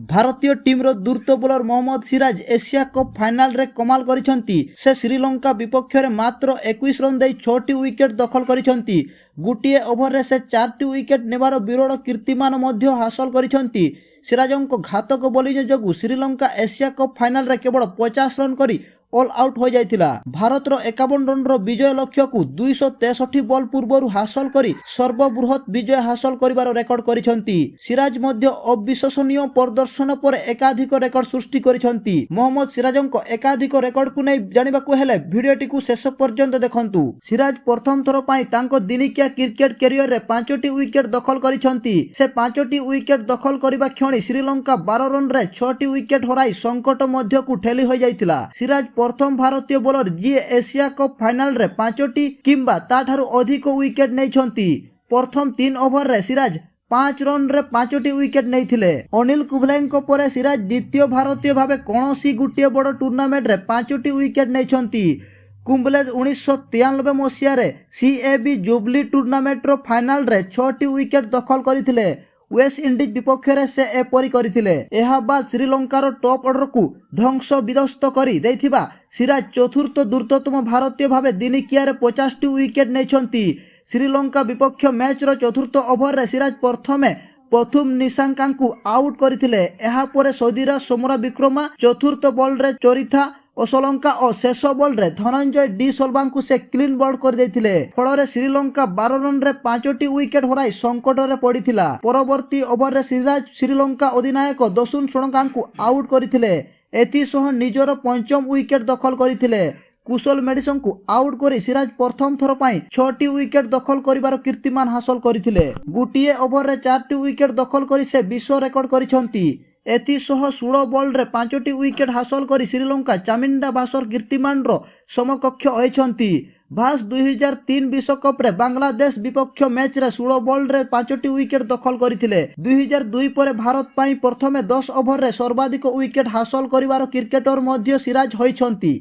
भारतीय टीम द्रुत bowler Mohammed Siraj Asia cup final रे कमाल करिसेंती। से श्रीलंका विपक्ष में मात्र 21 रन दे 6टी विकेट दखल करिसेंती। गोटे ओभर रे से 4टी विकेट नेबार विरल कीर्तिमान मध्य हासिल करिसेंती। सिराजंको घातक बोलिंग जोगु श्रीलंका एशिया कप फाइनाल रे केवल 50 रन करी ऑल आउट हो जाइतिला। भारतर 51 रन विजय लक्ष्य को 263 बॉल पूर्व हासिल करी सर्वबृहत विजय हासिल करिवार रेकर्ड करिसेंती। सिराज मध्य अविश्वसनीय प्रदर्शन पर एकाधिक रेकर्ड सृष्टि करिसेंती। मोहम्मद सिराजंको एकाधिक रेकर्ड को नहीं जानिबाकु हेले भिडियोटी को शेष पर्यंत देखंतु। सिराज प्रथम थर पई तांको दिनिकिया क्रिकेट कैरियर रे 5टी विकेट दखल करिसेंती। से 5टी विकेट दखल करिबा क्षणी श्रीलंका 12 रन रे 6टी विकेट हराई संकट मध्य को ठेली हो जाइतिला। सिराज प्रथम भारतीय बोलर जी एशिया कप फाइनाल रे 5टी किंबा ताठारु अधिक विकेट नहीं। प्रथम 3 ओभर रे सिराज 5 रन रे 5टी विकेट नहीं। अनिल कुंबलेको पर सिराज द्वितीय भारतीय भावे कौनसी गोटे बड़ टूर्नामेंट रे 5टी विकेट नहीं। कुंबले 1993 मसीह सीएबी जुबली टूर्नामेंट रो फाइनाल रे 6टी विकेट दखल करथिले। वेस्ट इंडीज विपक्ष से एपरी करथिले। एहा बाद श्रीलंकार टॉप ऑर्डर को ध्वंस विध्वस्त करी देथिबा सिराज चतुर्थ द्रुततम भारतीय भावे दिनिकिया 50टी विकेट नहीं। श्रीलंका विपक्ष मैच रो चतुर्थ ओभर रे सिराज प्रथमे प्रथम निशांका को आउट करथिले। एहा परे सौदीरा सोमरा विक्रमा चतुर्थ बॉल रे चोरिथा ओसलंका और शेष बॉल रे धनंजय डी सोल्वा को से क्लीन बॉल कर देथिले। फल श्रीलंका 12 रन रे 5टी विकेट हराई संकट रे पड़िथिला। परवर्ती ओभर रे सिराज श्रीलंका अधिनायक दसुन सोनका को आउट करथिले। एथिसह निजर पंचम विकेट दखल करथिले। कुशल मेडिसन को आउट करी सिराज प्रथम थर पई 6टी विकेट दखल करिवार कीर्तिमान हासिल करथिले। गोटे ओभर रे 4टी विकेट दखल करी से विश्व रेकर्ड करिसेंती। एथिसह 16 बॉल रे 5टी विकेट हासिल करी श्रीलंका चामिंडा भासर कीर्तिमान रो समकक्ष होइछंती। भास 2003 विश्वकप रे बांग्लादेश विपक्ष मैच रे 16 बॉल रे 5टी विकेट दखल करथिले। 2002 पर भारत पई प्रथमे 10 ओभर रे सर्वाधिक विकेट हासिल करिवार क्रिकेटर मध्य सिराज होइछंती।